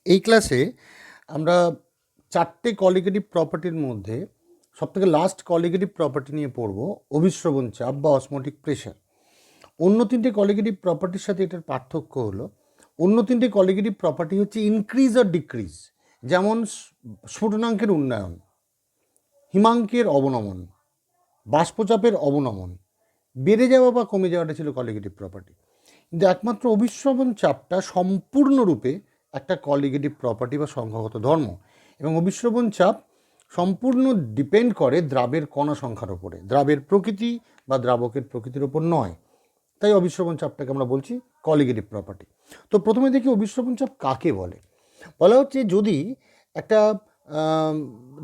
এই ক্লাসে আমরা চারটে কলিগেটিভ প্রপার্টির মধ্যে সবথেকে লাস্ট কলিগেটিভ প্রপার্টি নিয়ে পড়ব, অভিস্রবণ চাপ বা অসমোটিক প্রেশার। অন্য তিনটে কলিগেটিভ প্রপার্টির সাথে এটার পার্থক্য হলো, অন্য তিনটে কলিগেটিভ প্রপার্টি হচ্ছে ইনক্রিজ আর ডিক্রিজ, যেমন স্ফুটনাঙ্কের উন্নয়ন, হিমাঙ্কের অবনমন, বাষ্পচাপের অবনমন, বেড়ে যাওয়া বা কমে যাওয়াটা ছিল কলিগেটিভ প্রপার্টি। কিন্তু একমাত্র অভিস্রবণ চাপটা সম্পূর্ণরূপে একটা কলিগেটিভ প্রপার্টি বা সংখ্যাগত ধর্ম, এবং অভিস্রবণ চাপ সম্পূর্ণ ডিপেন্ড করে দ্রাবের কণা সংখ্যার ওপরে, দ্রাবের প্রকৃতি বা দ্রাবকের প্রকৃতির ওপর নয়। তাই অভিস্রবণ চাপটাকে আমরা বলছি কলিগেটিভ প্রপার্টি। তো প্রথমে দেখি অভিস্রবণ চাপ কাকে বলে। বলা হচ্ছে যদি একটা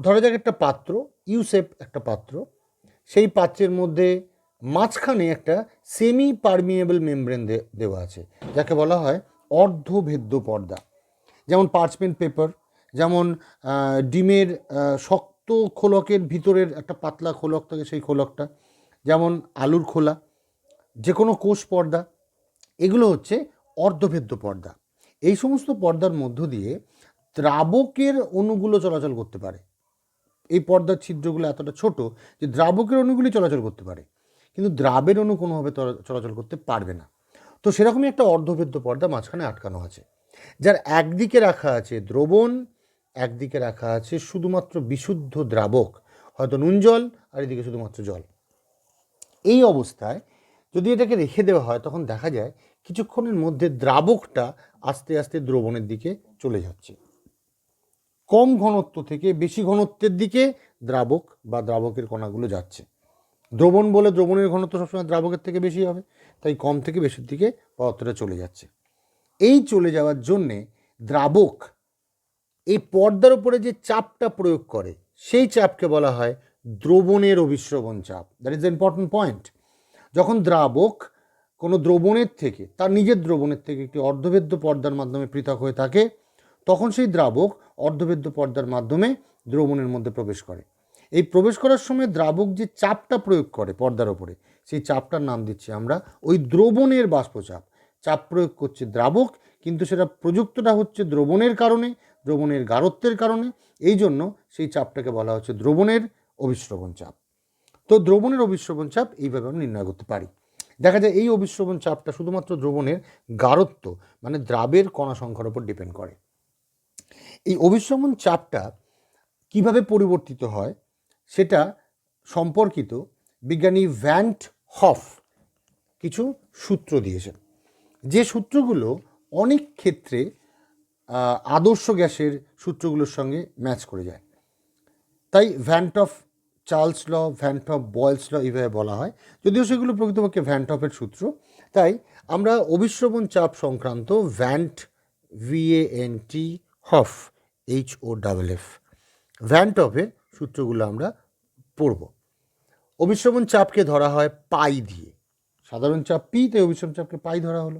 ধরা যাক একটা পাত্র, ইউসেপ একটা পাত্র, সেই পাত্রের মধ্যে মাঝখানে একটা সেমি পারমিয়েবল মেমব্রেন দেওয়া আছে, যাকে বলা হয় অর্ধভেদ্য পর্দা। যেমন পার্চমেন্ট পেপার, যেমন ডিমের শক্ত খোলকের ভিতরের একটা পাতলা খোলক থাকে, সেই খোলকটা, যেমন আলুর খোলা, যে কোনো কোষ পর্দা, এগুলো হচ্ছে অর্ধভেদ্য পর্দা। এই সমস্ত পর্দার মধ্য দিয়ে দ্রাবকের অণুগুলো চলাচল করতে পারে। এই পর্দার ছিদ্রগুলো এতটা ছোট যে দ্রাবকের অণুগুলি চলাচল করতে পারে, কিন্তু দ্রাবের অণু কোনোভাবে চলাচল করতে পারবে না। তো সেরকমই একটা অর্ধভেদ্য পর্দা মাঝখানে আটকানো আছে, যার একদিকে রাখা আছে দ্রবণ, একদিকে রাখা আছে শুধুমাত্র বিশুদ্ধ দ্রাবক, হয়তো নুন জল, আর এদিকে শুধুমাত্র জল। এই অবস্থায় যদি এটাকে রেখে দেওয়া হয়, তখন দেখা যায় কিছুক্ষণের মধ্যে দ্রাবকটা আস্তে আস্তে দ্রবণের দিকে চলে যাচ্ছে। কম ঘনত্ব থেকে বেশি ঘনত্বের দিকে দ্রাবক বা দ্রাবকের কণাগুলো যাচ্ছে। দ্রবণ বলে দ্রবণের ঘনত্ব সবসময় দ্রাবকের থেকে বেশি হবে, তাই কম থেকে বেশির দিকে পদার্থটা চলে যাচ্ছে। এই চলে যাওয়ার জন্যে দ্রাবক এই পর্দার উপরে যে চাপটা প্রয়োগ করে, সেই চাপকে বলা হয় দ্রবণের অভিস্রবণ চাপ। That is the important point. যখন দ্রাবক কোনো দ্রবণের থেকে, তার নিজের দ্রবণের থেকে একটি অর্ধভেদ্য পর্দার মাধ্যমে পৃথক হয়ে থাকে, তখন সেই দ্রাবক অর্ধভেদ্য পর্দার মাধ্যমে দ্রবণের মধ্যে প্রবেশ করে। এই প্রবেশ করার সময় দ্রাবক যে চাপটা প্রয়োগ করে পর্দার ওপরে, সেই চাপটার নাম দিচ্ছি আমরা ওই দ্রবণের বাষ্পচাপ। চাপ প্রয়োগ করছে দ্রাবক, কিন্তু সেটা প্রযুক্তটা হচ্ছে দ্রবণের কারণে, দ্রবণের গাঢ়ত্বের কারণে। এই জন্য সেই চাপটাকে বলা হচ্ছে দ্রবণের অভিস্রবণ চাপ। তো দ্রবণের অভিস্রবণ চাপ এইভাবে আমরা নির্ণয় করতে পারি। দেখা যায় এই অভিস্রবণ চাপটা শুধুমাত্র দ্রবণের গাঢ়ত্ব, মানে দ্রাবের কণা সংখ্যার উপর ডিপেন্ড করে। এই অভিস্রবণ চাপটা কিভাবে পরিবর্তিত হয় সেটা সম্পর্কিত বিজ্ঞানী ভ্যান্ট হফ কিছু সূত্র দিয়েছেন, যে সূত্রগুলো অনেক ক্ষেত্রে আদর্শ গ্যাসের সূত্রগুলোর সঙ্গে ম্যাচ করে যায়। তাই van't Hoff Charles law, van't Hoff Boyle's law এইভাবে বলা হয়, যদিও সেগুলো প্রকৃতপক্ষে ভ্যান্ট অফের সূত্র। তাই আমরা অভিস্রবণ চাপ সংক্রান্ত van't, VANT, Hoff, HOFF, van't অফের সূত্রগুলো আমরা পড়ব। অভিস্রবণ চাপকে ধরা হয় পাই দিয়ে, সাধারণ চাপ পি, তাই অভিস্রবণ চাপকে পাই ধরা হলো।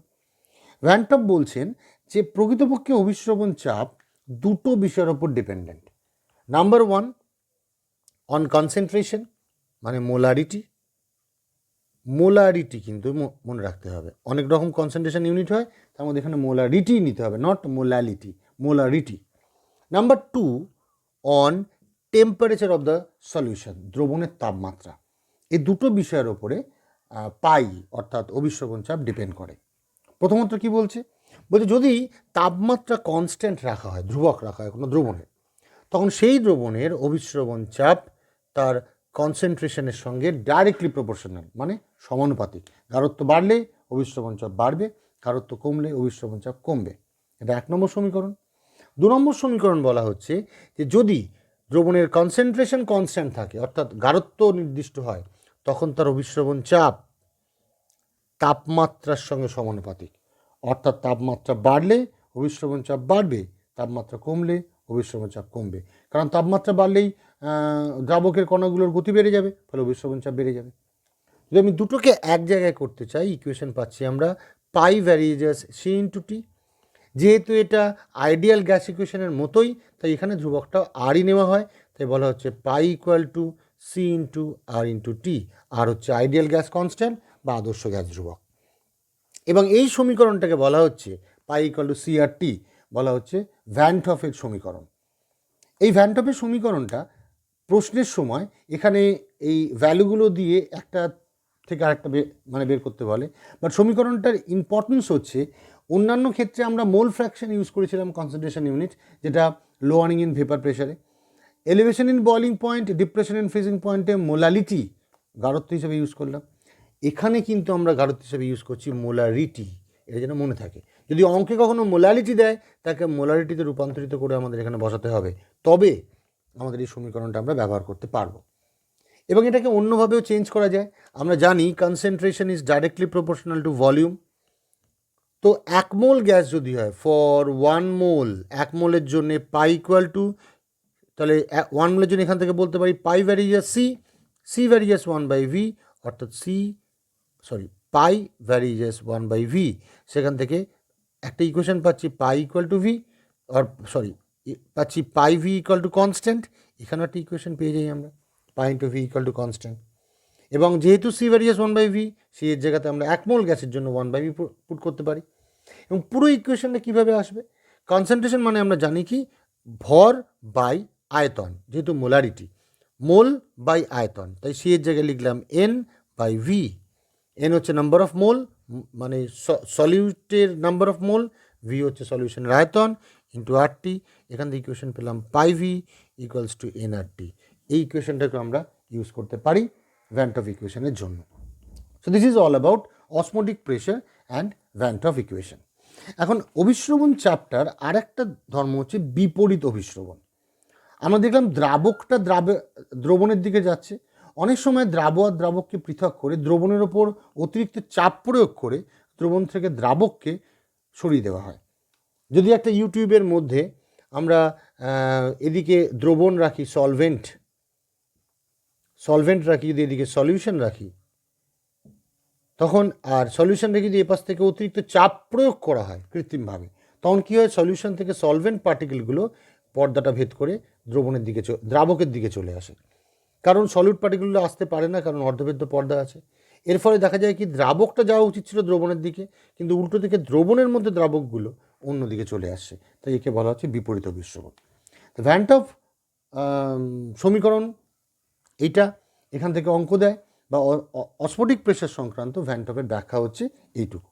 ভ্যান্ট অফ বলছেন যে প্রকৃতপক্ষে অভিস্রবণ চাপ দুটো বিষয়ের ওপর dependent. Number one, on concentration, মানে মোলারিটি। মোলারিটি কিন্তু মনে রাখতে হবে, অনেক রকম কনসেন্ট্রেশন ইউনিট হয়, তার মধ্যে এখানে মোলারিটি নিতে হবে, not molality, molarity. Number two, on temperature of the solution, দ্রবণের তাপমাত্রা। এই দুটো বিষয়ের ওপরে পাই অর্থাৎ অভিস্রবণ চাপ ডিপেন্ড করে। প্রথমত কি বলছে, যদি তাপমাত্রা কনস্ট্যান্ট রাখা হয়, ধ্রুবক রাখা হয় কোনো দ্রবণের, তখন সেই দ্রবণের অভিস্রবণ চাপ তার কনসেন্ট্রেশনের সঙ্গে ডাইরেক্টলি প্রপোর্শনাল, মানে সমানুপাতিক। গাঢ়ত্ব বাড়লে অভিস্রবণ চাপ বাড়বে, গাঢ়ত্ব কমলে অভিস্রবণ চাপ কমবে। এটা 1 নম্বর সমীকরণ। 2 নম্বর সমীকরণ বলা হচ্ছে যে যদি দ্রবণের কনসেন্ট্রেশন কনস্ট্যান্ট থাকে, অর্থাৎ গাঢ়ত্ব নির্দিষ্ট হয়, তখন তার অভিস্রবণ চাপ তাপমাত্রার সঙ্গে সমানুপাতিক। অর্থাৎ তাপমাত্রা বাড়লে অভিস্রবণ চাপ বাড়বে, তাপমাত্রা কমলে অভিস্রবণ চাপ কমবে। কারণ তাপমাত্রা বাড়লেই দ্রাবকের কণাগুলোর গতি বেড়ে যাবে, ফলে অভিস্রবণ চাপ বেড়ে যাবে। যদি আমি দুটোকে এক জায়গায় করতে চাই, ইকুয়েশন পাচ্ছি আমরা পাই ভ্যারিয়েজাস C/T। যেহেতু এটা আইডিয়াল গ্যাস ইকুয়েশনের মতোই, তাই এখানে ধ্রুবকটা আরই নেওয়া হয়, তাই বলা হচ্ছে পাই ইকুয়াল টু C/R/T। আর হচ্ছে আইডিয়াল গ্যাস কনস্ট্যান্ট বা আদর্শ গ্যাস ধ্রুবক। এবং এই সমীকরণটাকে বলা হচ্ছে পাই ইকুয়াল টু CRT, বলা হচ্ছে ভ্যান টফের সমীকরণ। এই ভ্যান টফের সমীকরণটা প্রশ্নের সময় এখানে এই ভ্যালুগুলো দিয়ে একটা থেকে আরেকটা বের করতে বলে, বাট সমীকরণটার ইম্পর্টেন্স হচ্ছে অন্যান্য ক্ষেত্রে আমরা মোল ফ্র্যাকশন ইউজ করেছিলাম কনসেন্ট্রেশন ইউনিট, যেটা লোয়ারিং ইন ভেপার প্রেশারে, elevation in boiling point, depression in freezing পয়েন্টে মোলালিটি গাঢ়ত্ব হিসেবে ইউজ করলাম। এখানে কিন্তু আমরা গাঢ়ত্ব হিসেবে ইউজ করছি মোলারিটি, এটা যেন মনে থাকে। যদি অঙ্কে কখনো মোলালিটি দেয় তাকে মোলারিটিতে রূপান্তরিত করে আমাদের এখানে বসাতে হবে, তবে আমাদের এই সমীকরণটা আমরা ব্যবহার করতে পারবো। এবং এটাকে অন্যভাবেও চেঞ্জ করা যায়। আমরা জানি concentration is directly proportional to volume. তো 1 মোল গ্যাস যদি হয়, ফর 1 মোল, 1 মোলের জন্য পাই ইকুয়াল টু, তাহলে 1 মোলের জন্য এখান থেকে বলতে পারি পাই ভ্যারিয়াস সি ভ্যারিয়াস 1/v, অর্থাৎ পাই ভ্যারিয়াস 1/v। সেখান থেকে একটা ইকুয়েশন পাচ্ছি পাই ইকুয়াল টু ভি, পাচ্ছি পাই ভি ইকুয়াল টু কনস্ট্যান্ট। এখানে একটা ইকুয়েশন পেয়ে যাই আমরা, pi into V equal to constant. এবং যেহেতু সি ভ্যারিয়াস 1/v, সি এর জায়গাতে আমরা 1 মোল গ্যাসের জন্য 1/v পুট করতে পারি। এবং পুরো ইকুয়েশনটা কীভাবে আসবে? কনসেন্ট্রেশন মানে আমরা জানি কি ভর বাই আয়তন, যেহেতু মোলারিটি, মোল বাই আয়তন, তাই সি এর জায়গায় লিখলাম n/v। এন হচ্ছে নাম্বার অফ মোল, মানে সলিউটের নাম্বার অফ মোল, ভি হচ্ছে সলিউশনের আয়তন, ইন্টু আরটি। এখান থেকে ইকুয়েশন পেলাম পাই ভি ইকুয়ালস টু nRT। এই ইকুয়েশনটাকে আমরা ইউজ করতে পারি ভ্যান টফ ইকুয়েশনের জন্য। So this is all about osmotic pressure and van ToF equation. এখন অভিশ্রবণ চ্যাপ্টার আর একটা ধর্ম হচ্ছে বিপরীত অভিশ্রবণ। আমরা দেখলাম দ্রাবকটা দ্রবণের দিকে যাচ্ছে। অনেক সময় দ্রাব আর দ্রাবককে পৃথক করে দ্রবণের ওপর অতিরিক্ত চাপ প্রয়োগ করে দ্রবণ থেকে দ্রাবককে সরিয়ে দেওয়া হয়। যদি একটা ইউটিউবের মধ্যে আমরা এদিকে দ্রবণ রাখি, সলভেন্ট রাখি, যদি এদিকে সলিউশন রাখি, তখন আর সলিউশন রেখে যদি এপাশ থেকে অতিরিক্ত চাপ প্রয়োগ করা হয় কৃত্রিমভাবে, তখন কী হয়, সলিউশন থেকে সলভেন্ট পার্টিকেলগুলো পর্দাটা ভেদ করে দ্রাবকের দিকে চলে আসে। কারণ সলিউট পার্টিকেলগুলো আসতে পারে না, কারণ অর্ধভেদ্য পর্দা আছে। এর ফলে দেখা যায় কি দ্রাবকটা যাওয়া উচিত ছিল দ্রবণের দিকে, কিন্তু উল্টো দিকে দ্রবণের মধ্যে দ্রাবকগুলো অন্যদিকে চলে আসছে, তাই একে বলা হচ্ছে বিপরীত অভিশ্রবণ। তো ভ্যান টফ সমীকরণ এইটা এখান থেকে অঙ্ক দেয়, বা অসমোটিক প্রেশার সংক্রান্ত ভ্যান টফের ব্যাখ্যা হচ্ছে এইটুকু।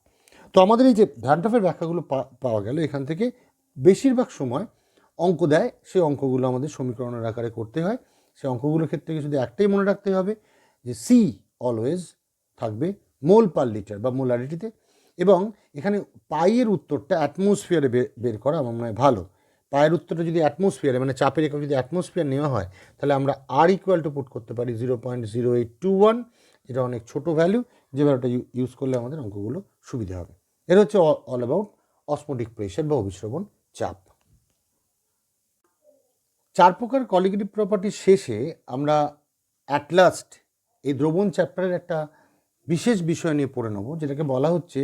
তো আমাদের এই যে ভ্যান টফের ব্যাখ্যাগুলো পাওয়া গেল, এখান থেকে বেশিরভাগ সময় অঙ্ক দেয়, সেই অঙ্কগুলো আমাদের সমীকরণের আকারে করতে হয়। সেই অঙ্কগুলোর ক্ষেত্রে শুধু একটাই মনে রাখতে হবে যে সি অলওয়েজ থাকবে মোল পার লিটার বা মোলারিটিতে, এবং এখানে পাইয়ের উত্তরটা অ্যাটমসফিয়ারে বের করা আমার মনে হয় ভালো। পায়ের উত্তরটা যদি অ্যাটমসফিয়ারে, মানে চাপের একক যদি অ্যাটমসফিয়ার নেওয়া হয়, তাহলে আমরা আর ইকুয়াল টু পুট করতে পারি 0.0821, যেটা অনেক ছোটো ভ্যালু, যে ভ্যালুটা ইউজ করলে আমাদের অঙ্কগুলো সুবিধা হবে। এর হচ্ছে অল অ্যাবাউট অসমোটিক প্রেশার বা অভিশ্রবণ চাপ। 4 প্রকার কলিগেটিভ প্রপার্টির শেষে আমরা অ্যাট লাস্ট এই দ্রবণ চ্যাপ্টারের একটা বিশেষ বিষয় নিয়ে পড়ে নেব, যেটাকে বলা হচ্ছে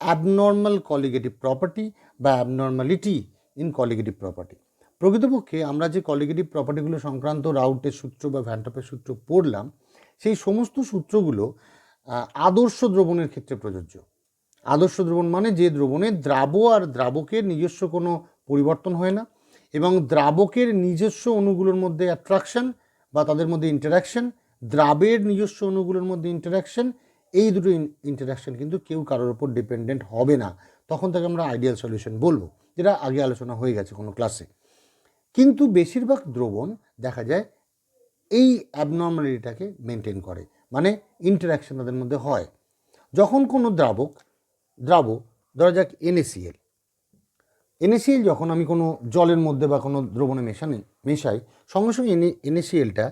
অ্যাবনর্মাল কলিগেটিভ প্রপার্টি বা অ্যাবনর্মালিটি ইন কলিগেটিভ প্রপার্টি। প্রকৃতপক্ষে আমরা যে কলিগেটিভ প্রপার্টিগুলো সংক্রান্ত রাউটের সূত্র বা ভ্যান টফের সূত্র পড়লাম, সেই সমস্ত সূত্রগুলো আদর্শ দ্রবণের ক্ষেত্রে প্রযোজ্য। আদর্শ দ্রবণ মানে যে দ্রবণে দ্রাব আর দ্রাবকের নিজস্ব কোনো পরিবর্তন হয় না, এবং দ্রাবকের নিজস্ব অণুগুলোর মধ্যে অ্যাট্রাকশন বা তাদের মধ্যে ইন্টারাকশন, দ্রাবের নিজস্ব অণুগুলোর মধ্যে ইন্টারাকশন, এই দুটো ইন্টারাকশন কিন্তু কেউ কারোর ওপর ডিপেন্ডেন্ট হবে না, তখন তাকে আমরা আইডিয়াল সলিউশন বলবো, যেটা আগে আলোচনা হয়ে গেছে কোনো ক্লাসে। কিন্তু বেশিরভাগ দ্রবণ দেখা যায় এই অ্যাবনর্মালিটিটাকে মেনটেন করে, মানে ইন্টারাকশন তাদের মধ্যে হয়। যখন কোনো দ্রাব, ধরা যাক NaCl, যখন আমি কোনো জলের মধ্যে বা কোনো দ্রবণে মেশাই, সঙ্গে সঙ্গে NaClটা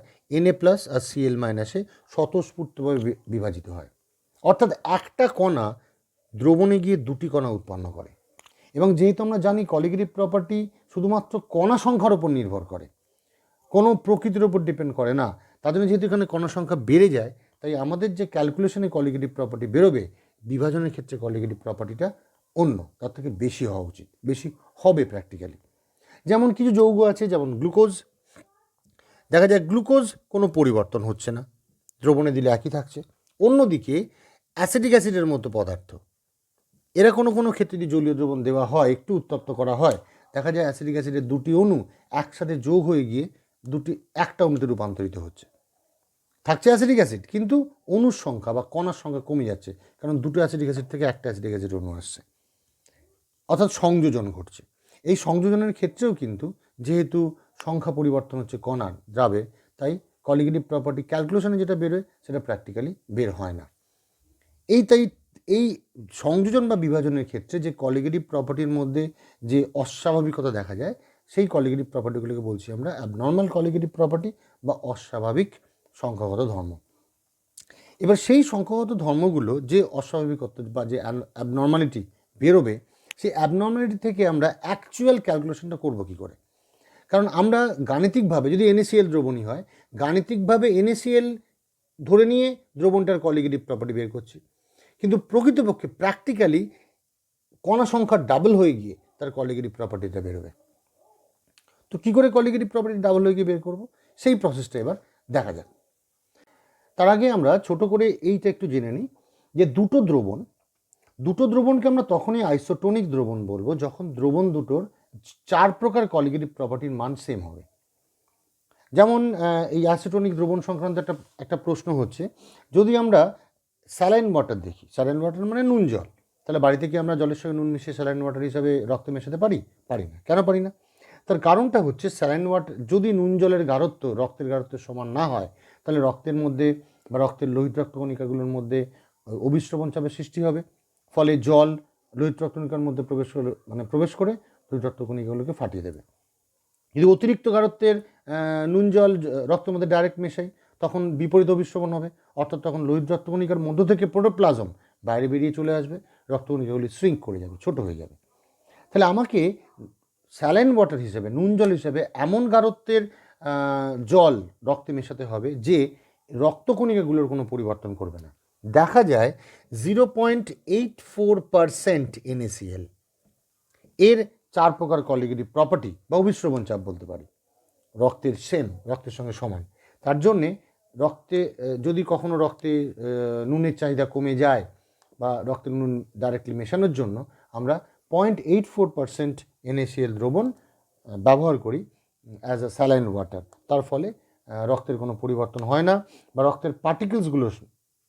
Na+ আর Cl- স্বতঃস্ফূর্তভাবে বিভাজিত হয়। অর্থাৎ একটা কণা দ্রবণে গিয়ে দুটি কণা উৎপন্ন করে। এবং যেহেতু আমরা জানি কলিগেটিভ প্রপার্টি শুধুমাত্র কণা সংখ্যার উপর নির্ভর করে, কোনো প্রকৃতির উপর ডিপেন্ড করে না, তার জন্য যেহেতু এখানে কণা সংখ্যা বেড়ে যায়, তাই আমাদের যে ক্যালকুলেশনে কলিগেটিভ প্রপার্টি বেরোবে, বিভাজনের ক্ষেত্রে কলিগেটিভ প্রপার্টিটা অন্য, তার থেকে বেশি হওয়া উচিত, বেশি হবে প্র্যাকটিক্যালি। যেমন কিছু যৌগ আছে, যেমন গ্লুকোজ, দেখা যায় গ্লুকোজ কোনো পরিবর্তন হচ্ছে না, দ্রবণে দিলে একই থাকছে। অন্যদিকে অ্যাসিটিক অ্যাসিডের মতো পদার্থ, এরা কোনো ক্ষেত্রে যদি জলীয় দ্রবণ দেওয়া হয়, একটু উত্তপ্ত করা হয়, দেখা যায় অ্যাসিটিক অ্যাসিডের দুটি অণু একসাথে যোগ হয়ে গিয়ে একটা অণুতে রূপান্তরিত হচ্ছে। থাকছে অ্যাসিটিক অ্যাসিড, কিন্তু অণুর সংখ্যা বা কণার সংখ্যা কমে যাচ্ছে, কারণ দুটো অ্যাসিটিক অ্যাসিড থেকে একটা অ্যাসিটিক অ্যাসিড অণু আসছে, অর্থাৎ সংযোজন ঘটছে। এই সংযোজনের ক্ষেত্রেও কিন্তু যেহেতু সংখ্যা পরিবর্তন হচ্ছে কণার দ্রাবে, তাই কলিগেটিভ প্রপার্টি ক্যালকুলেশনে যেটা বেরোয় সেটা প্র্যাকটিক্যালি বের হয় না। এই সংযোজন বা বিভাজনের ক্ষেত্রে যে কলিগেটিভ প্রপার্টির মধ্যে যে অস্বাভাবিকতা দেখা যায়, সেই কলিগেটিভ প্রপার্টিগুলোকে বলছি আমরা অ্যাবনর্মাল কলিগেটিভ প্রপার্টি বা অস্বাভাবিক সংখ্যাগত ধর্ম। এবার সেই সংখ্যাগত ধর্মগুলো যে অস্বাভাবিকতা বা যে অ্যাবনর্মালিটি বেরোবে, সেই অ্যাবনর্মালিটি থেকে আমরা অ্যাকচুয়াল ক্যালকুলেশনটা করব কী করে? কারণ আমরা গাণিতিকভাবে, যদি NaCl দ্রবণী হয়, গাণিতিকভাবে NaCl ধরে নিয়ে দ্রবণটার কলিগেটিভ প্রপার্টি বের করছি, কিন্তু প্রকৃতপক্ষে প্র্যাকটিক্যালি কণা সংখ্যা ডাবল হয়ে গিয়ে তার কলিগেটিভ প্রপার্টিটা বেরোবে। তো কী করে কলিগেটিভ প্রপার্টি ডাবল হয়ে গিয়ে বের করব, সেই প্রসেসটা এবার দেখা যাক। তার আগে আমরা ছোট করে এইটা একটু জেনে নিই যে দুটো দ্রবণকে আমরা তখনই আইসোটোনিক দ্রবণ বলবো যখন দ্রবণ দুটোর 4 প্রকার কলিগেটিভ প্রপার্টির মান সেম হবে। যেমন এই আইসোটোনিক দ্রবণ সংক্রান্ত একটা প্রশ্ন হচ্ছে, যদি আমরা স্যালাইন ওয়াটার দেখি, স্যালাইন ওয়াটার মানে নুন জল, তাহলে বাড়িতে কি আমরা জলের সঙ্গে নুন মিশিয়ে স্যালাইন ওয়াটার হিসাবে রক্তে মেশাতে পারি? পারি না। কেন পারি না? তার কারণটা হচ্ছে স্যালাইন ওয়াটার, যদি নুন জলের গাঢ়ত্ব রক্তের গাঢ়ত্বের সমান না হয়, তাহলে রক্তের মধ্যে বা রক্তের লোহিত রক্তকণিকাগুলোর মধ্যে অভিস্রবণ চাপের সৃষ্টি হবে, ফলে জল লোহিত রক্তকণিকার মধ্যে প্রবেশ করে লোহিত রক্তকণিকাগুলোকে ফাটিয়ে দেবে। যদি অতিরিক্ত গাঢ়ত্বের নুন জল রক্তের মধ্যে ডাইরেক্ট মেশাই, তখন বিপরীত অভিস্রবণ হবে, অর্থাৎ তখন লোহিত রক্তকণিকার মধ্য থেকে প্রোটোপ্লাজম বাইরে বেরিয়ে চলে আসবে, রক্তকণিকাগুলি শ্রিঙ্ক করে যাবে, ছোট হয়ে যাবে। তাহলে আমাকে স্যালাইন ওয়াটার হিসেবে, নুন জল হিসেবে এমন গাঢ়ত্বের জল রক্তে মেশাতে হবে যে রক্তকণিকাগুলোর কোনো পরিবর্তন করবে না। দেখা যায় 0.84% NaCl এর 4 প্রকার কলিগেটিভ প্রপার্টি বা অভিস্রবণ চাপ বলতে পারি, রক্তের সঙ্গে সমান। তার জন্যে রক্তে যদি কখনো রক্তে নুনের চাহিদা কমে যায় বা রক্তের নুন ডাইরেক্টলি মেশানোর জন্য আমরা 0.84% NaCl দ্রবণ ব্যবহার করি অ্যাজ আ স্যালাইন ওয়াটার। তার ফলে রক্তের কোনো পরিবর্তন হয় না বা রক্তের পার্টিকেলসগুলোর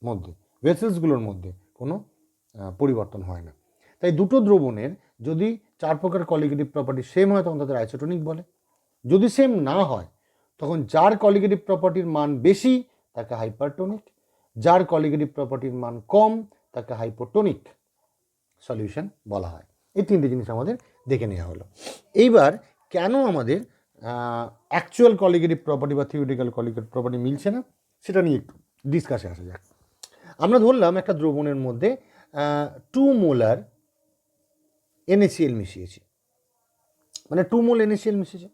মধ্যে, ভেসেলসগুলোর মধ্যে কোনো পরিবর্তন হয় না। তাই দুটো দ্রবণের যদি 4 প্রকার কলিগেটিভ প্রপার্টি সেম হয়, তখন তাদের আইসোটোনিক বলে। যদি সেম না হয়, তখন যার কলিগেটিভ প্রপার্টির মান বেশি তাকে হাইপারটোনিক, যার কলিগেটিভ প্রপার্টির মান কম তাকে হাইপোটোনিক সলিউশন বলা হয়। এই তিনটে জিনিস আমাদের দেখে নেওয়া হলো। এইবার কেন আমাদের অ্যাকচুয়াল কলিগেটিভ প্রপার্টি বা থিওরিটিক্যাল কলিগেটিভ প্রপার্টি মিলছে না, সেটা নিয়ে একটু ডিসকাসে আসা যাক। আমরা ধরলাম একটা দ্রবণের মধ্যে 2 মোলার NaCl মিশিয়েছি, মানে 2 মোল NaCl মিশিয়েছে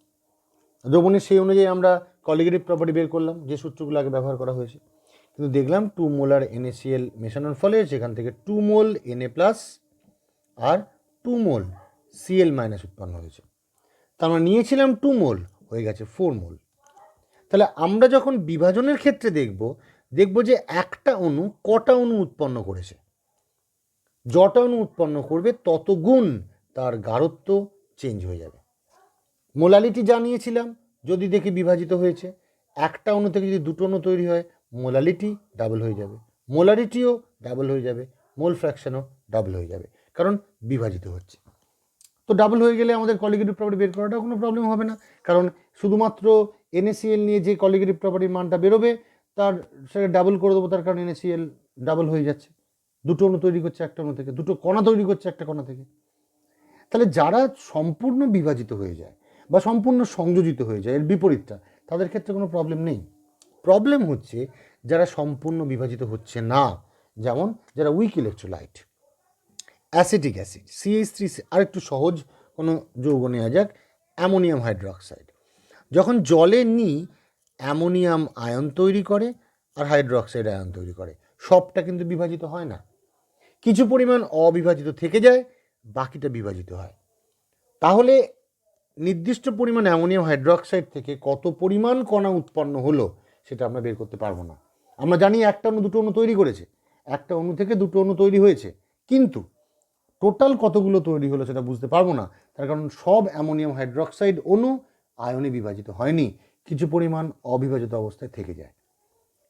দ্রবণের, সেই অনুযায়ী আমরা কলিগেটিভ প্রপার্টি বের করলাম যে সূত্রগুলো আগে ব্যবহার করা হয়েছে। কিন্তু দেখলাম 2 মোলার NaCl মেশানোর ফলে সেখান থেকে 2 মোল Na+ আর 2 মোল Cl- উৎপন্ন হয়েছে। তার মানে নিয়েছিলাম 2 মোল, হয়ে গেছে 4 মোল। তাহলে আমরা যখন বিভাজনের ক্ষেত্রে দেখব যে একটা অণু কটা অণু উৎপন্ন করেছে, যটা অণু উৎপন্ন করবে তত গুণ তার গাঢ়ত্ব চেঞ্জ হয়ে যাবে। মোলালিটি জানিয়েছিলাম, যদি দেখি বিভাজিত হয়েছে, একটা অণু থেকে যদি দুটো অণু তৈরি হয়, মোলালিটি ডাবল হয়ে যাবে, মোলারিটিও ডাবল হয়ে যাবে, মোল ফ্র্যাকশনও ডাবল হয়ে যাবে, কারণ বিভাজিত হচ্ছে। তো ডাবল হয়ে গেলে আমাদের কলিগেটিভ প্রপার্টি বের করাটা কোনো প্রবলেম হবে না, কারণ শুধুমাত্র NaCl নিয়ে যে কলিগেটিভ প্রপার্টির মানটা বেরোবে তার সেটা ডাবল করে দেবো, তার কারণ NaCl ডাবল হয়ে যাচ্ছে, দুটো অণু তৈরি করছে একটা অণু থেকে, দুটো কণা তৈরি করছে একটা কণা থেকে। তাহলে যারা সম্পূর্ণ বিভাজিত হয়ে যায় বা সম্পূর্ণ সংযোজিত হয়ে যায়, এর বিপরীতটা, তাদের ক্ষেত্রে কোনো প্রবলেম নেই। প্রবলেম হচ্ছে যারা সম্পূর্ণ বিভাজিত হচ্ছে না, যেমন যারা weak electrolyte, acetic acid, CH3, আর একটু সহজ কোনো যৌগ নেওয়া যাক, অ্যামোনিয়াম হাইড্রোক্সাইড। যখন জলে নিই, অ্যামোনিয়াম আয়ন তৈরি করে আর হাইড্রোক্সাইড আয়ন তৈরি করে, সবটা কিন্তু বিভাজিত হয় না, কিছু পরিমাণ অবিভাজিত থেকে যায়, বাকিটা বিভাজিত হয়। তাহলে নির্দিষ্ট পরিমাণ অ্যামোনিয়াম হাইড্রোক্সাইড থেকে কত পরিমাণ কণা উৎপন্ন হলো সেটা আমরা বের করতে পারবো না। আমরা জানি একটা অণু দুটো অণু তৈরি করেছে, একটা অণু থেকে দুটো অণু তৈরি হয়েছে, কিন্তু টোটাল কতগুলো তৈরি হলো সেটা বুঝতে পারবো না, তার কারণ সব অ্যামোনিয়াম হাইড্রোক্সাইড অণু আয়নে বিভাজিত হয়নি, কিছু পরিমাণ অবিভাজিত অবস্থায় থেকে যায়।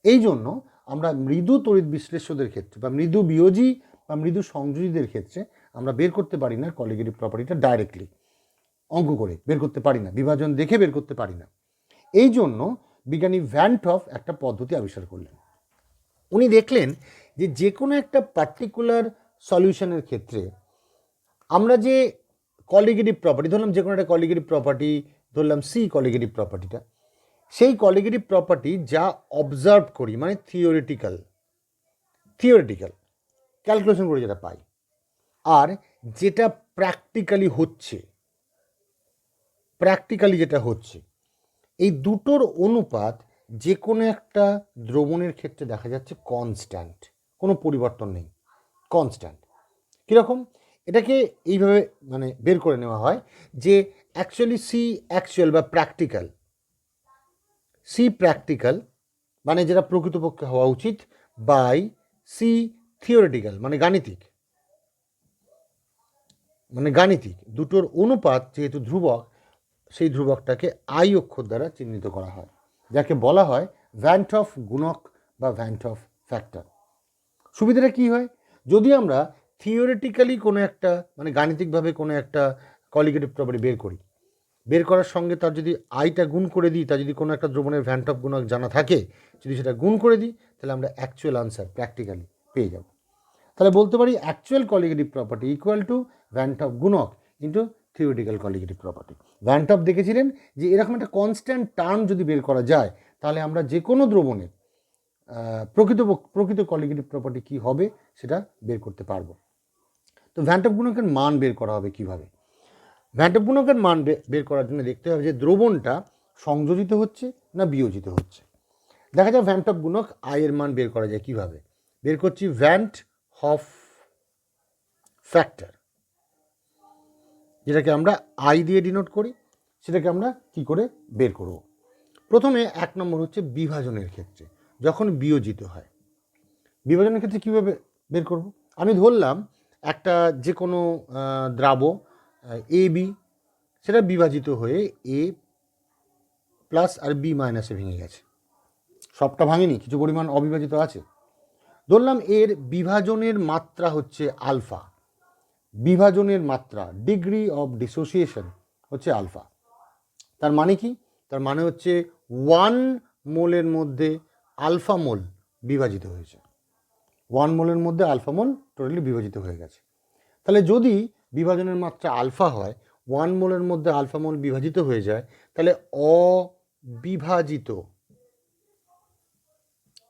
এই জন্য আমরা মৃদু তড়িৎ বিশ্লেষ্যদের ক্ষেত্রে বা মৃদু বিয়োজী বা মৃদু সংযোজীদের ক্ষেত্রে আমরা বের করতে পারি না কলিগেটিভ প্রপার্টিটা ডাইরেক্টলি অঙ্ক করে বের করতে পারি না, বিভাজন দেখে বের করতে পারি না। এই জন্য বিজ্ঞানী ভ্যান টফ একটা পদ্ধতি আবিষ্কার করলেন। উনি দেখলেন যে কোনো একটা পার্টিকুলার সলিউশনের ক্ষেত্রে আমরা যে কলিগেটিভ প্রপার্টি ধরলাম, যে কোনো একটা কলিগেটিভ প্রপার্টি ধরলাম সি কলিগেটিভ প্রপার্টিটা, সেই কলিগেটিভ প্রপার্টি যা অবজার্ভ করি মানে থিওরিটিক্যাল ক্যালকুলেশন করে যেটা পাই, আর যেটা প্র্যাকটিক্যালি যেটা হচ্ছে, এই দুটোর অনুপাত যে কোনো একটা দ্রবণের ক্ষেত্রে দেখা যাচ্ছে কনস্ট্যান্ট, কোনো পরিবর্তন নেই, কনস্ট্যান্ট। কীরকম? এটাকে এইভাবে মানে বের করে নেওয়া হয় যে অ্যাকচুয়ালি সি অ্যাকচুয়াল বা প্র্যাকটিক্যাল মানে যেটা প্রকৃতপক্ষে হওয়া উচিত বাই সি থিওরিটিক্যাল মানে গাণিতিক দুটোর অনুপাত যেহেতু ধ্রুবক, সেই ধ্রুবকটাকে আই অক্ষর দ্বারা চিহ্নিত করা হয়, যাকে বলা হয় ভ্যান টফ গুণক বা ভ্যান টফ ফ্যাক্টর। সুবিধাটা কী হয়? যদি আমরা থিওরিটিক্যালি কোনো একটা মানে গাণিতিকভাবে কোনো একটা কলিগেটিভ প্রপার্টি বের করার সঙ্গে তার যদি আইটা গুণ করে দিই, তার যদি কোনো একটা দ্রবণের ভ্যান টফ গুণক জানা থাকে, যদি সেটা গুণ করে দিই, তাহলে আমরা অ্যাকচুয়াল আনসার প্র্যাকটিক্যালি পেয়ে যাব। তাহলে বলতে পারি actual colligative property equal to van't Hoff গুণক into theoretical colligative property. Van't Hoff দেখেছিলেন যে এরকম একটা কনস্ট্যান্ট টার্ম যদি বের করা যায়, তাহলে আমরা যে কোনো দ্রবণের প্রকৃত কলিগেটিভ প্রপার্টি কী হবে সেটা বের করতে পারবো। তো ভ্যান টফ গুণকের মান বের করা হবে কিভাবে? ভ্যান টফ গুণকের মান বের করার জন্য দেখতে হবে যে দ্রবণটা সংযোজিত হচ্ছে না বিয়োজিত হচ্ছে। দেখা যায় ভ্যান টফ গুণক আই এর মান বের করা যায় কিভাবে? বের করছি ভ্যান হফ ফ্যাক্টর, যেটাকে আমরা আই দিয়ে ডিনোট করি, সেটাকে আমরা কি করে বের করব? প্রথমে 1 নম্বর হচ্ছে বিভাজনের ক্ষেত্রে, যখন বিয়োজিত হয়। বিভাজনের ক্ষেত্রে কীভাবে বের করব? আমি ধরলাম একটা যে কোনো দ্রাব এ বি, সেটা বিভাজিত হয়ে এ প্লাস আর বি মাইনাসে ভেঙে গেছে। সবটা ভাঙেনি, কিছু পরিমাণ অবিভাজিত আছে। ধরলাম এর বিভাজনের মাত্রা হচ্ছে আলফা, বিভাজনের মাত্রা ডিগ্রি অফ ডিসোসিয়েশন হচ্ছে আলফা। তার মানে কি? তার মানে হচ্ছে 1 মোলের মধ্যে আলফা মোল বিভাজিত হয়েছে, 1 মোলের মধ্যে আলফা মোল টোটালি বিভাজিত হয়ে গেছে। তাহলে যদি বিভাজনের মাত্রা আলফা হয়, 1 মোলের মধ্যে আলফা মোল বিভাজিত হয়ে যায়, তাহলে অবিভাজিত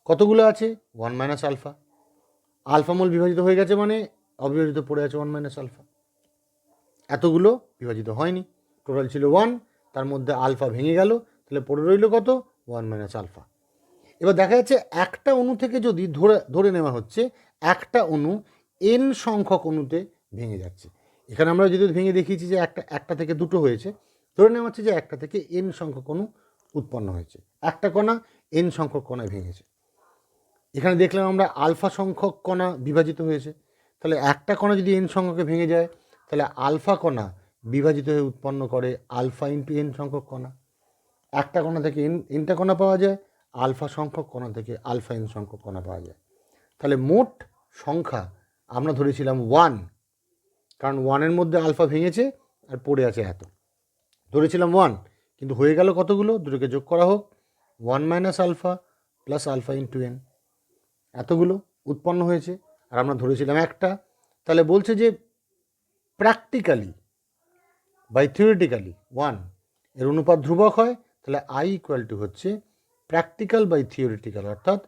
কতগুলো আছে? 1 মাইনাস আলফা। আলফা মোল বিভাজিত হয়ে গেছে মানে অবিভাজিত পড়ে আছে 1 মাইনাস আলফা। এতগুলো বিভাজিত হয়নি, টোটাল ছিল 1, তার মধ্যে আলফা ভেঙে গেল, তাহলে পড়ে রইল কত? 1 মাইনাস আলফা। এবার দেখা যাচ্ছে একটা অণু থেকে যদি ধরে নেওয়া হচ্ছে একটা অণু এন সংখ্যক অণুতে ভেঙে যাচ্ছে। এখানে আমরা যদি ভেঙে দেখিয়েছি যে একটা থেকে দুটো হয়েছে, ধরে নেওয়া হচ্ছে যে একটা থেকে এন সংখ্যক অণু উৎপন্ন হয়েছে, একটা কণা এন সংখ্যক কণায় ভেঙেছে। এখানে দেখলাম আমরা আলফা সংখ্যক কণা বিভাজিত হয়েছে, তাহলে একটা কণা যদি এন সংখ্যকে ভেঙে যায়, তাহলে আলফা কণা বিভাজিত হয়ে উৎপন্ন করে আলফা ইন্টু এন সংখ্যক কণা। একটা কণা থেকে এনটা কণা পাওয়া যায়, আলফা সংখ্যক কণা থেকে আলফা এন সংখ্যক কণা পাওয়া যায়। তাহলে মোট সংখ্যা আমরা ধরেছিলাম 1, কারণ 1-এর মধ্যে আলফা ভেঙেছে আর পড়ে আছে এত, ধরেছিলাম 1, কিন্তু হয়ে গেল কতগুলো? দুটোকে যোগ করা হোক, 1 minus alpha plus alpha into n, এতগুলো উৎপন্ন হয়েছে, আর আমরা ধরেছিলাম একটা। তাহলে বলছে যে প্র্যাকটিক্যালি বাই থিওরিটিক্যালি 1 এর অনুপাত ধ্রুবক হয়, তাহলে আই ইকুয়াল টু হচ্ছে প্র্যাকটিক্যাল বাই থিওরিটিক্যাল, অর্থাৎ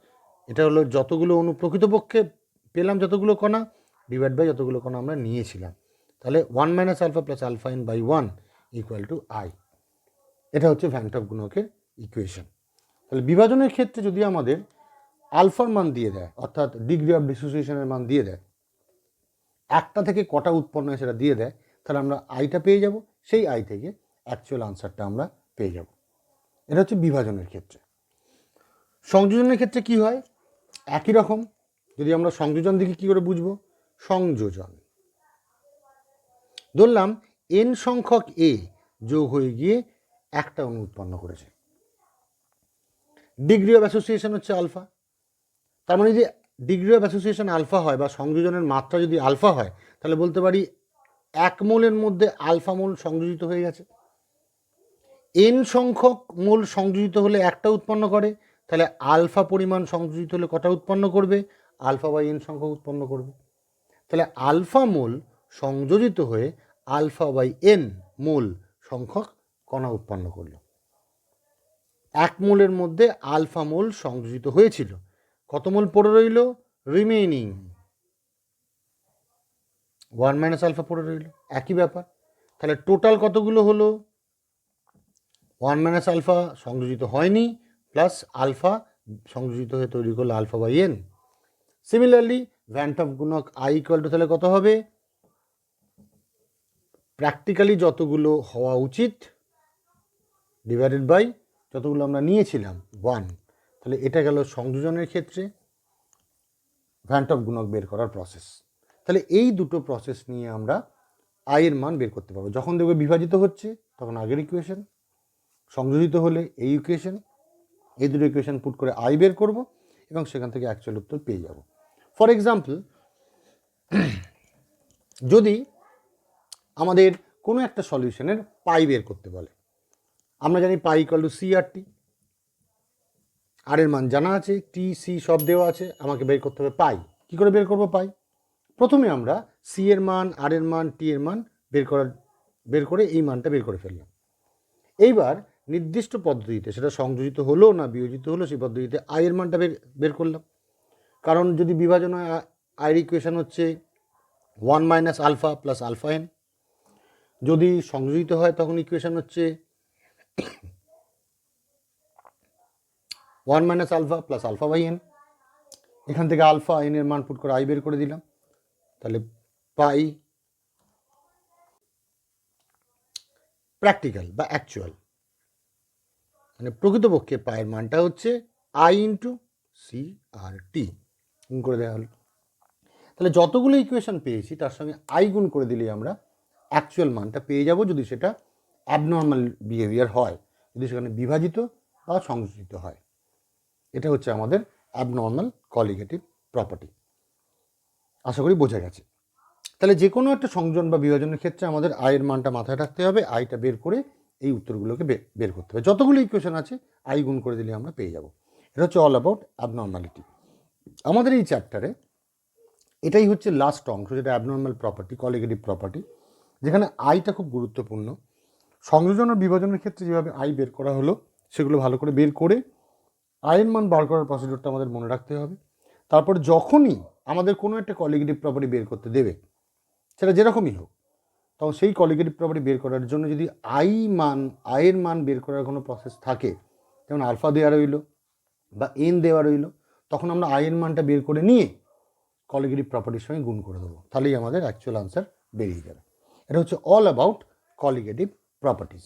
এটা হলো যতগুলো অণু প্রকৃতপক্ষে পেলাম, যতগুলো কণা ডিভাইড বাই যতগুলো কণা আমরা নিয়েছিলাম। তাহলে 1 minus alpha plus alpha n by 1 equal to i. এটা হচ্ছে ভ্যান টফ গুণকের ইকুয়েশন। তাহলে বিভাজনের ক্ষেত্রে যদি আমাদের আলফার মান দিয়ে দেয়, অর্থাৎ ডিগ্রি অফ ডিসোসিয়েশনের মান দিয়ে দেয়, একটা থেকে কটা উৎপন্ন হয় সেটা দিয়ে দেয়, তাহলে আমরা আইটা পেয়ে যাব, সেই আই থেকে অ্যাকচুয়াল আনসারটা আমরা পেয়ে যাব। এটা হচ্ছে বিভাজনের ক্ষেত্রে। সংযোজনের ক্ষেত্রে কি হয়? একই রকম। যদি আমরা সংযোজন দিকে কী করে বুঝবো? সংযোজন ধরলাম n সংখ্যক a যোগ হয়ে গিয়ে একটা অণু উৎপন্ন করেছে, ডিগ্রি অফ অ্যাসোসিয়েশন হচ্ছে আলফা। তার মানে যদি ডিগ্রি অফ অ্যাসোসিয়েশন আলফা হয় বা সংযোজনের মাত্রা যদি আলফা হয়, তাহলে বলতে পারি 1 মোলের মধ্যে আলফা মোল সংযোজিত হয়ে গেছে। n সংখ্যক মোল সংযোজিত হলে একটা উৎপন্ন করে, তাহলে আলফা পরিমাণ সংযোজিত হলে কটা উৎপন্ন করবে? আলফা বাই n সংখ্যক উৎপন্ন করবে। তাহলে আলফা মোল সংযোজিত হয়ে আলফা বাই n মোল সংখ্যক কণা উৎপন্ন করলো। 1 মোলের মধ্যে আলফা মোল সংযোজিত হয়েছিল, কত মোল পড়ে রইল? রিমেইনিং 1 মাইনাস আলফা পড়ে রইল, একই ব্যাপার। তাহলে টোটাল কতগুলো হলো? 1 মাইনাস আলফা সংযোজিত হয়নি, প্লাস আলফা সংযোজিত হয়ে তৈরি করলো alpha by n। Similarly van Hoff গুণক i ইকুয়াল টু তাহলে কত হবে? প্র্যাকটিক্যালি যতগুলো হওয়া উচিত ডিভাইডেড বাই যতগুলো আমরা নিয়েছিলাম 1। তাহলে এটা গেল সংযোজনের ক্ষেত্রে ভ্যান টপ গুণক বের করার প্রসেস। তাহলে এই দুটো প্রসেস নিয়ে আমরা i এর মান বের করতে পারবো। যখন দেখবে বিভাজিত হচ্ছে তখন আগের ইকুয়েশন, সংযোজিত হলে এই ইকুয়েশন, এই দুটো ইকুয়েশন পুট করে i বের করব এবং সেখান থেকে অ্যাকচুয়াল উত্তর পেয়ে যাব। ফর এক্সাম্পল, যদি আমাদের কোনো একটা সলিউশনের পাই বের করতে বলে, আমরা জানি পাই ইকুয়াল টু সি আর টি, আর এর মান জানা আছে, টি সি সব দেওয়া আছে, আমাকে বের করতে হবে পাই। কী করে বের করবো পাই? প্রথমে আমরা সি এর মান, আর এর মান, টি এর মান বের করে এই মানটা বের করে ফেললাম। এইবার নির্দিষ্ট পদ্ধতিতে, সেটা সংযোজিত হলো না বিয়োজিত হলো, সেই পদ্ধতিতে আই এর মানটা বের করলাম। কারণ যদি বিভাজন হয়, আইয়ের ইকুয়েশন হচ্ছে 1 minus alpha plus alpha n. যদি সংযোজিত হয় তখন ইকুয়েশন হচ্ছে 1 minus alpha plus alpha by n. এখান থেকে আলফা এন এর মান পুট করে আই বের করে দিলাম, তাহলে পাই প্র্যাকটিক্যাল বা অ্যাকচুয়াল, মানে প্রকৃতপক্ষে পায়ের মানটা হচ্ছে আই ইন্টু সি আর টি, গুণ করে দেওয়া হলো। তাহলে যতগুলো ইকুয়েশন পেয়েছি তার সঙ্গে আই গুণ করে দিলেই আমরা অ্যাকচুয়াল মানটা পেয়ে যাব, যদি সেটা অ্যাবনর্মাল বিহেভিয়ার হয়, যদি সেখানে বিভাজিত বা সংযোজিত হয়। এটা হচ্ছে আমাদের অ্যাবনর্মাল কলিগেটিভ প্রপার্টি। আশা করি বোঝা গেছে। তাহলে যে কোনো একটা সংযোজন বা বিভাজনের ক্ষেত্রে আমাদের আয়ের মানটা মাথায় রাখতে হবে, আইটা বের করে এই উত্তরগুলোকে বের করতে হবে। যতগুলো ইকুয়েশন আছে আই গুণ করে দিলে আমরা পেয়ে যাব। এটা হচ্ছে অল অ্যাবাউট অ্যাবনর্মালিটি। আমাদের এই চ্যাপ্টারে এটাই হচ্ছে লাস্ট অংশ, যেটা অ্যাবনর্মাল প্রপার্টি, কলিগেটিভ প্রপার্টি, যেখানে আইটা খুব গুরুত্বপূর্ণ। সংযোজন আর বিভাজনের ক্ষেত্রে যেভাবে আই বের করা হলো সেগুলো ভালো করে বের করে আয়ের মান বার করার প্রসিডিউরটা আমাদের মনে রাখতে হবে। তারপর যখনই আমাদের কোনো একটা কলিগেটিভ প্রপার্টি বের করতে দেবে, সেটা যেরকমই হোক, তখন সেই কলিগেটিভ প্রপার্টি বের করার জন্য যদি আয়ের মান বের করার কোনো প্রসেস থাকে, যেমন আলফা দেওয়া রইল বা এন দেওয়া রইল, তখন আমরা আয়ের মানটা বের করে নিয়ে কলিগেটিভ প্রপার্টির সঙ্গে গুণ করে দেবো, তাহলেই আমাদের অ্যাকচুয়াল আনসার বেরিয়ে যাবে। এটা হচ্ছে অল অ্যাবাউট কলিগেটিভ প্রপার্টিজ।